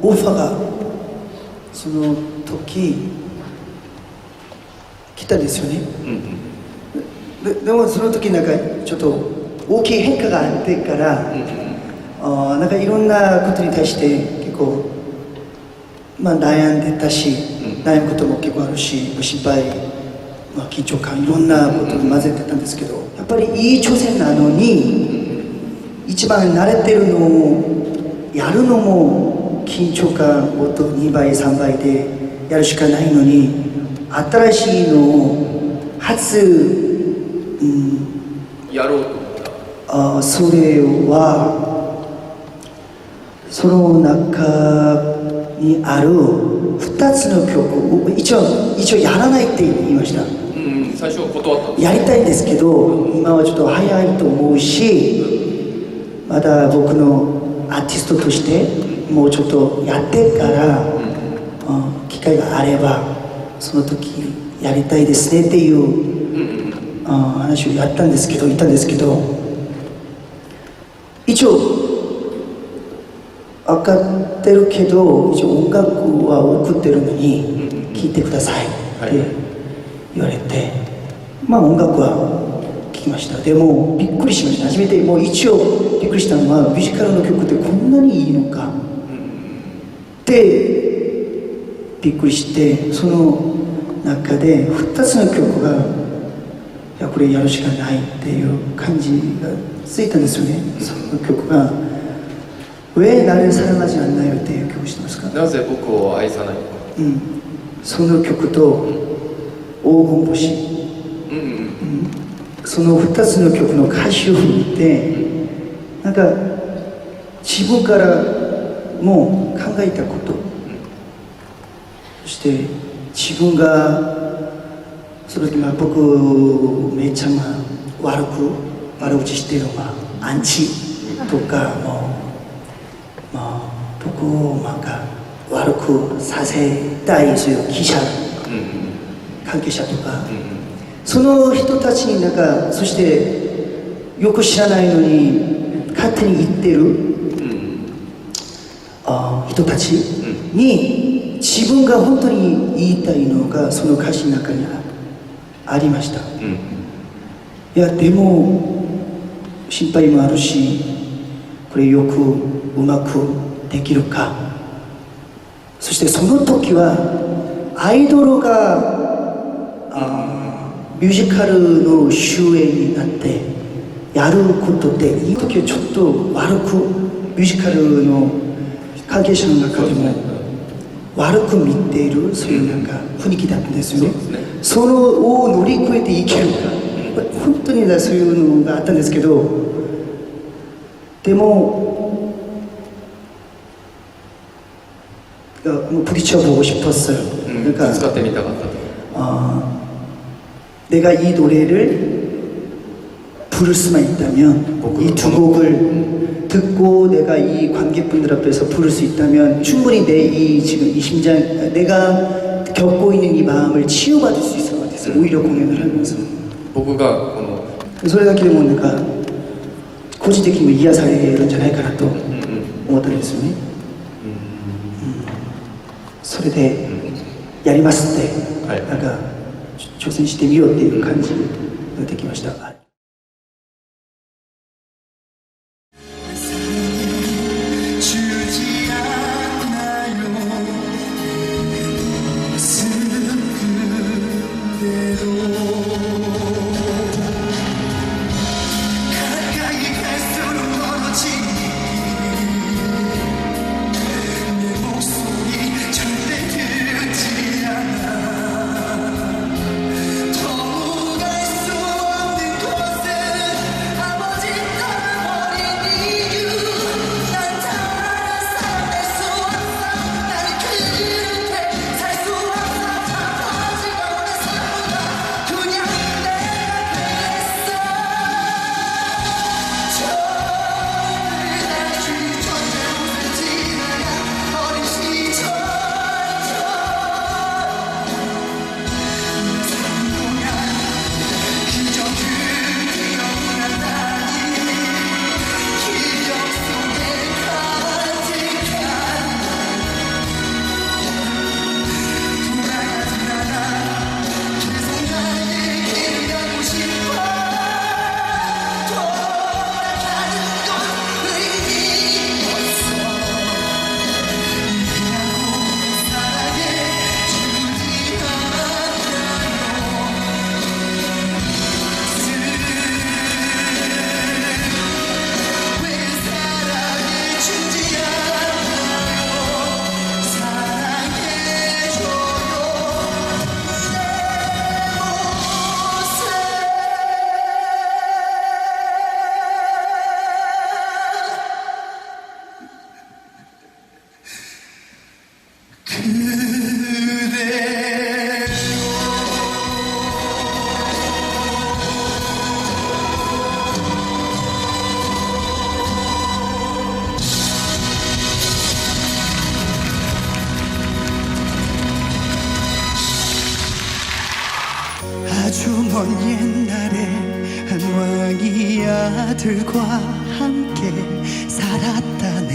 オファーがその時来たんですよね。でもその時なんかちょっと大きい変化があってから、なんかいろんなことに対して結構、悩んでたし、悩むことも結構あるし、心配、緊張感いろんなことに混ぜてたんですけど、やっぱりいい挑戦なのに一番慣れてるのをやるのも緊張感もっと2倍3倍でやるしかないのに、新しいのを初、やろうと思った。それはその中にある2つの曲を一応やらないって言いました。最初は断ったんです。やりたいんですけど、今はちょっと早いと思うし、まだ僕のアーティストとしてもうちょっとやってから、機会があればその時やりたいですねっていう、話を言ったんですけど、一応分かってるけど、一応音楽は送ってるのに聴いてくださいって言われて、音楽は聴きました。でもびっくりしました。初めてもう一応びっくりしたのは、ミュージカルの曲ってこんなにいいのかってびっくりして、その中で2つの曲がいやこれやるしかないっていう感じがついたんですよね。その曲が왜 나를 사랑하지 않나요っていう曲知ってますか？なぜ僕を愛さないのか。その曲と黄金星、その2つの曲の歌詞を見て、なんか自分からも考えたこと、そして自分がその時僕めっちゃ悪口してるアンチとか僕を悪くさせたいそういう記者、関係者とか、その人たちにそしてよく知らないのに勝手に言ってる、人たちに自分が本当に言いたいのがその歌詞の中にありました。いやでも心配もあるし、これよくうまくできるか。そしてその時はアイドルがミュージカルの主演になってやることで、いい時はちょっと悪くミュージカルの関係者の中でも悪く見ている、そういう雰囲気だったんですよね。それを乗り越えていけるか、本当にそういうのがあったんですけど、でも부딪혀보고 싶었어요. 그러니까使ってみたかったと。 내가 이 노래를 부를 수만 있다면, 이 두 곡을 듣고 내가 이 관객분들 앞에서 부를 수 있다면 충분히 지금 이 심장, 내가 겪고 있는 이 마음을 치유받을 수 있을 것 같았어요. 오히려 공연을 하면서. 僕がこのそれだけでも個人的にも癒されるんじゃないかなと思ったんですよね。それでやりますって、挑戦してみようっていう感じができました。 아주 먼 옛날에 한 왕이 아들과 함께 살았다네.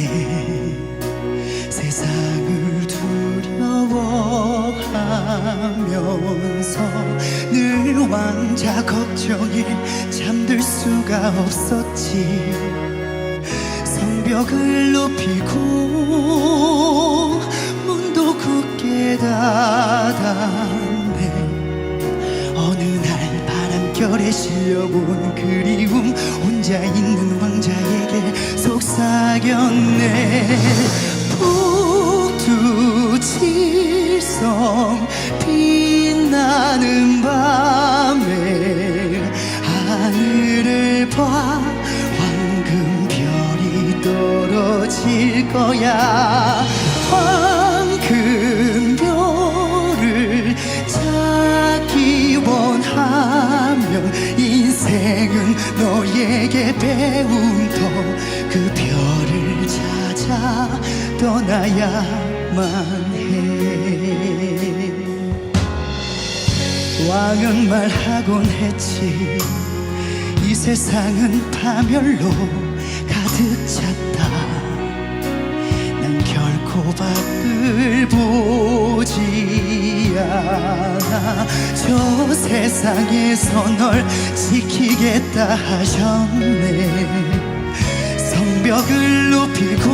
세상을 두려워하면서 늘 왕자 걱정에 잠들 수가 없었지. 성벽을 높이고 문도 굳게 닫았네. 어느 날 바람결에 실려온 그리움, 혼자 있는 왕자에게 속삭였네. 북두칠성 빛나는 밤에 하늘을 봐, 황금별이 떨어질 거야. 황금별을 찾기 원하면 인생은 너에게 배움터 그 별을 찾아 떠나야만 해. 왕은 말하곤 했지. 이 세상은 파멸로 가득 찼다. 난 결코 밖을 보지 않아. 저 세상에서 널 지키겠다 하셨네. 성벽을 높이고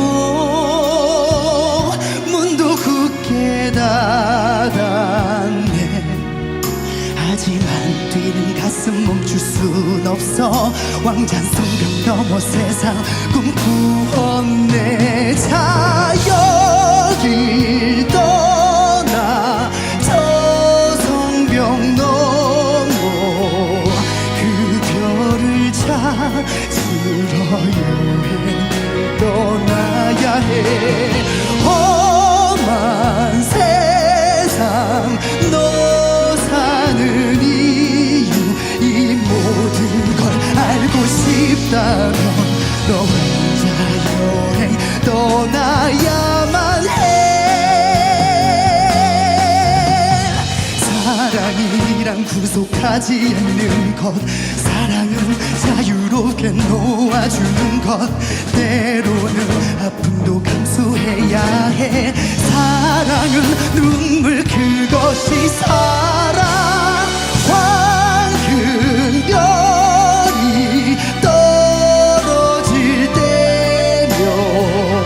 문도 굳게 닫았네. 하지만 뛰는 가슴 멈출 순 없어. 왕잔 성벽 넘어 세상 꿈꾸었네. 자, 여길 떠나 저 성벽 넘어 그 별을 찾으러 여행을 떠나야 해. 험한 세상 너 사는 이유, 이 모든 걸 알고 싶다면 너 혼자 여행 떠나야만 해. 사랑이란 구속하지 않는 것, 사랑은 자유롭게 놓아주는 것, 때로는 아픔도 감수해야 해. 사랑은 눈물, 그것이 사랑. 황금별이 떨어질 때면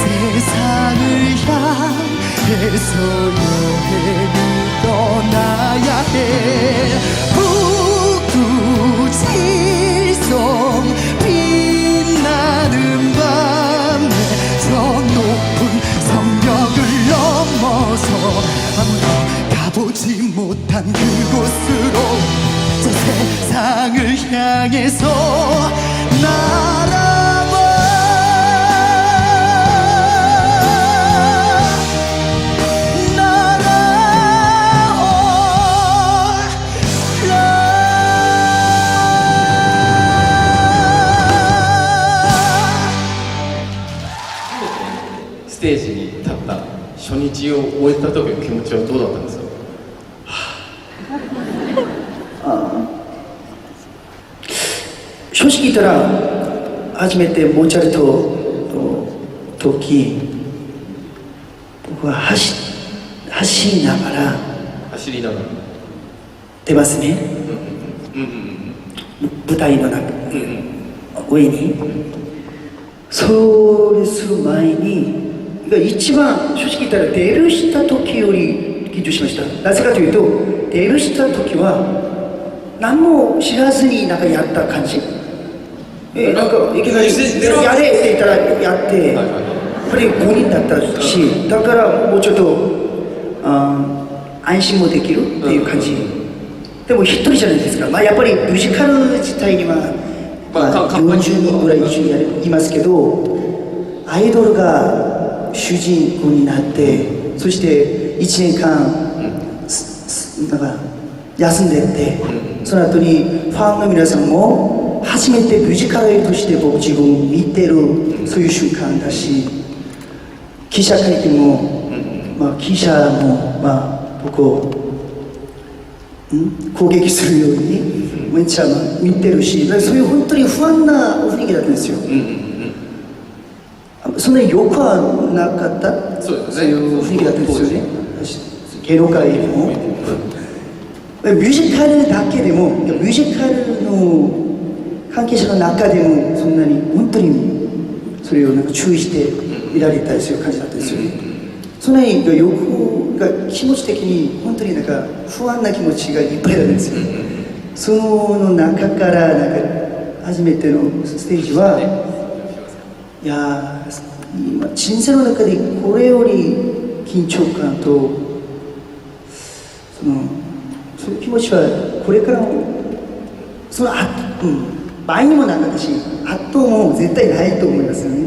세상을 향해서 여행을 떠나야 해. 북두칠성 빛나는 밤에 저 높은 성벽을 넘어서 아무도 가보지 못한 그곳으로 저 세상을 향해서 날아와.ステージに立った初日を終えた時の気持ちはどうだったんですか？正直言ったら初めてモーツァルトの時、僕は走りながら出ますね。舞台の中、上にそれする前に一番正直言ったらデビューした時より緊張しました。なぜかというとデビューした時は何も知らずになんかやった感じ。なんかいきなりやれって言ったらやって、やっぱり5人だったし、だからもうちょっと安心もできるっていう感じ。でも一人じゃないですか。まあやっぱりミュージカル自体には40人ぐらい一緒にいますけど、アイドルが主人公になってそして1年間、なんか休んでって、その後にファンの皆さんも初めてミュージカルとして僕自分を見てる、そういう瞬間だし、記者会見も、記者も、僕を攻撃するようにめっちゃ見てるし、そういう本当に不安な雰囲気だったんですよ。そんなによくはなかった、そういう雰囲気だったんですよね、芸能界でも。ミュージカルだけでも、ミュージカルの関係者の中でも、そんなに本当にそれをなんか注意して見られたりする感じだったんですよね。そんなによく気持ち的に本当になんか不安な気持ちがいっぱいあるんですよ。その中からなんか初めてのステージは、いや今人生の中でこれより緊張感とそういう気持ちはこれからも前にもなかったし、後も絶対ないと思いますよね。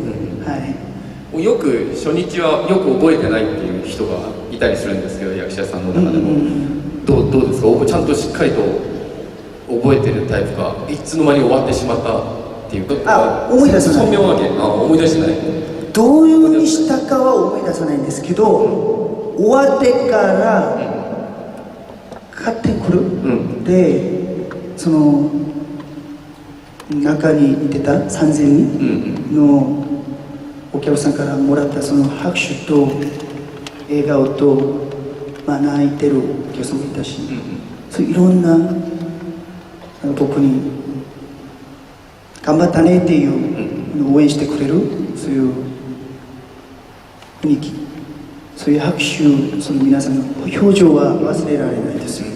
よく初日はよく覚えてないっていう人がいたりするんですけど、役者さんの中でも、どうですか？ちゃんとしっかりと覚えてるタイプか、いつの間に終わってしまったっていうか、思い出さない。本名わけ思い出してない。どういう風にしたかは思い出さないんですけど、終わってから買ってくる、でその中にいてた3000人のお客さんからもらったその拍手と笑顔と、泣いてるお客さんもいたし、そういろんな僕に頑張ったねっていう応援してくれる、そういう雰囲気、そういう拍手、その皆さんの表情は忘れられないですよ。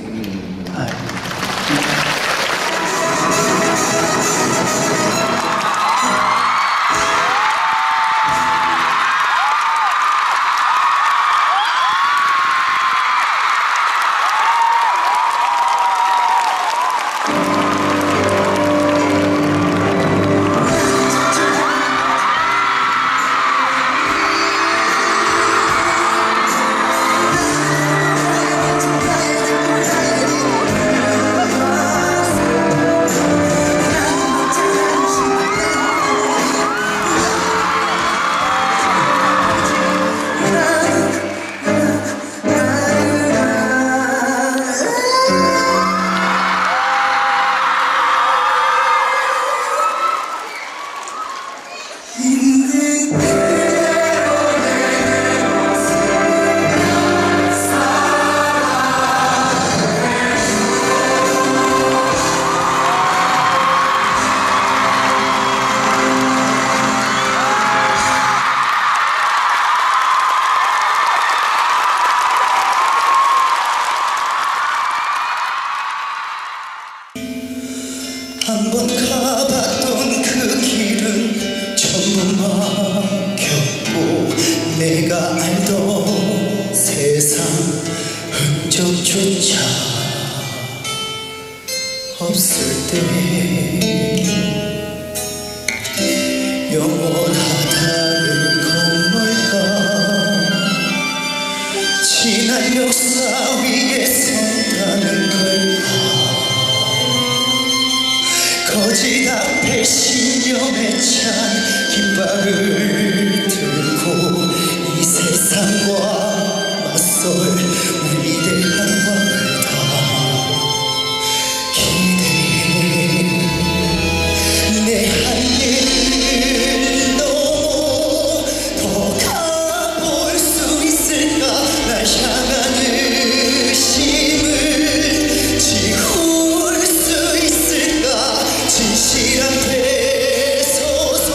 한번 가봤던 그 길은 전부 막혔고, 내가 알던 세상 흔적조차 없을 때 영원하다는 건뭘까? 지난 역사 위에 선다는 걸까? 거짓 앞에 신념에 찬 깃발을 들고 이 세상과 맞설 위대한 왕을 다 기대해. 내 한계를 넘어 더 가볼 수 있을까? 날 향한 의심을 지울 수 있을까? 진실한 되소서.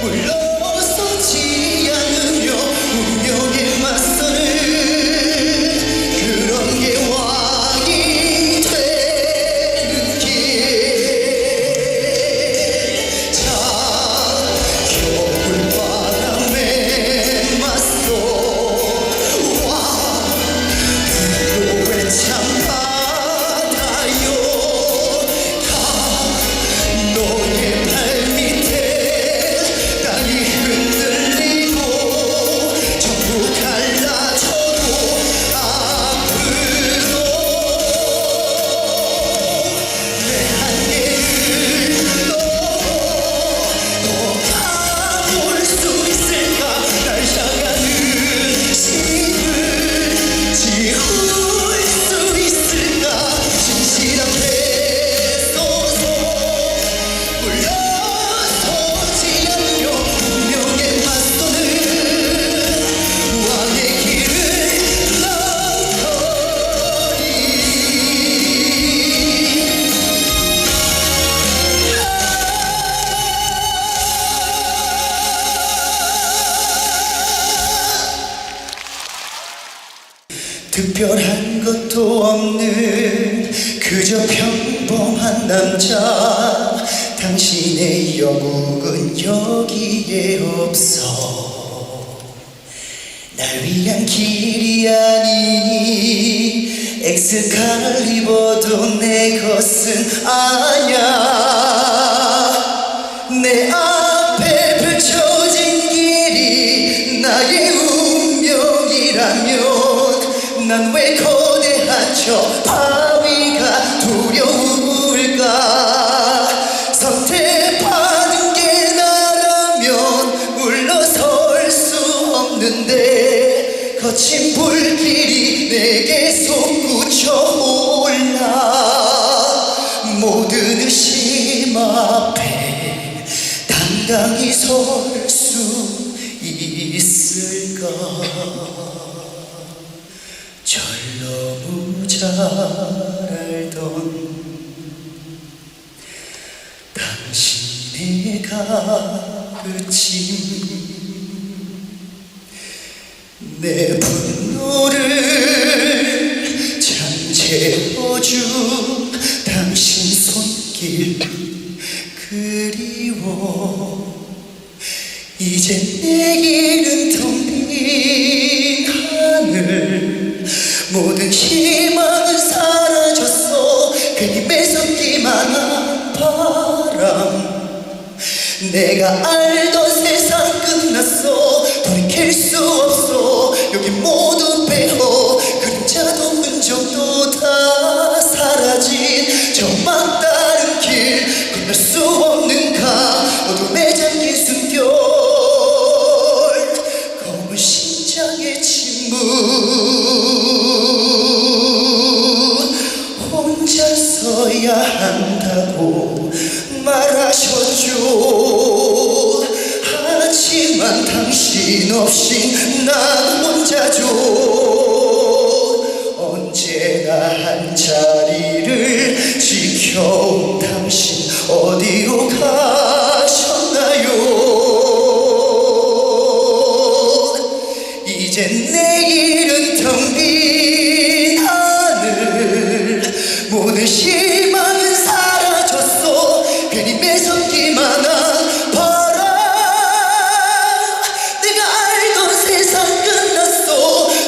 물론 특별한 것도 없는 그저 평범한 남자. 당신의 영웅은 여기에 없어. 날 위한 길이 아니니 엑스칼리버도 내 것은 아냐. 내 앞에 펼쳐진 길이 나의 운명이라면 난 왜 거대한 저 바위가 두려울까. 선택받은 게 나라면 물러설 수 없는데 거친 불길이 내게 솟구쳐 올라. 모든 의심 앞에 당당히 설 수 있을까. 절 너무 잘 알던 당신의 가르침, 내 분노를 잠재워준 당신 손길 그리워. 이제 내 길은 텅 빈 하늘, 모든 희망은 사라졌어. 괜히 매섭기만 한 바람. 내가 알던 세상 끝났어. 돌이킬 수 없어. 여기 모두 빼어 그림자도 흔적도 다 사라진 저 막다른 길. 건널 수 없는가. 어둠에 잠긴 숨결. 검은 심장의 침묵. 혼자 서야 한다고 말하셨죠. 하지만 당신 없인 난 혼자죠. 언제나 한 자리를 지켜온 당신 어디로 가셨나요. 이제 내 길은 텅 빈 하늘, 모든 희망은 사라졌어. 괜히 매섭기만 한 바람. 내가 알던 세상 끝났어.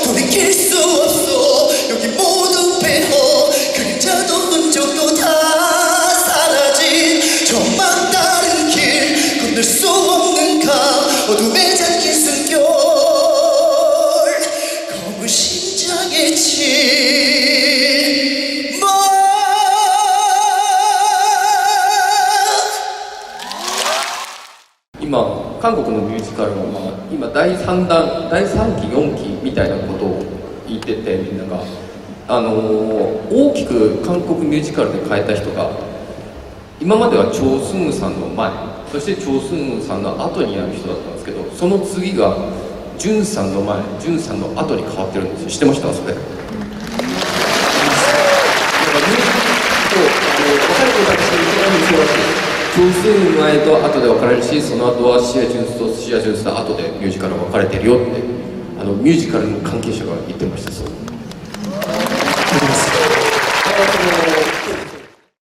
돌이킬 수 없어. 여기 모두 빼어 그림자도 흔적도 다 사라진 저 막다른 길. 건널 수 없는 강. 어둠에 잠긴 숨결. 검은 심장의 침묵. 今韓国のミュージカルの、今第3弾第3期4期みたいなことを言ってて、みんなが大きく韓国ミュージカルで変えた人が今まではチョ・スンウさんの前、そしてチョ・スンウさんの後にある人だったんですけど、その次がジュンさんの前、ジュンさんの後に変わってるんですよ。知ってましたそれ？だからミュージカルと若い子たちと一番にそうだし、チョ・スンウ前と後で分かれるし、その後はシア・ジュンスとシア・ジュンスと後でミュージカルが分かれてるよってミュージカルの関係者が言ってました。そう。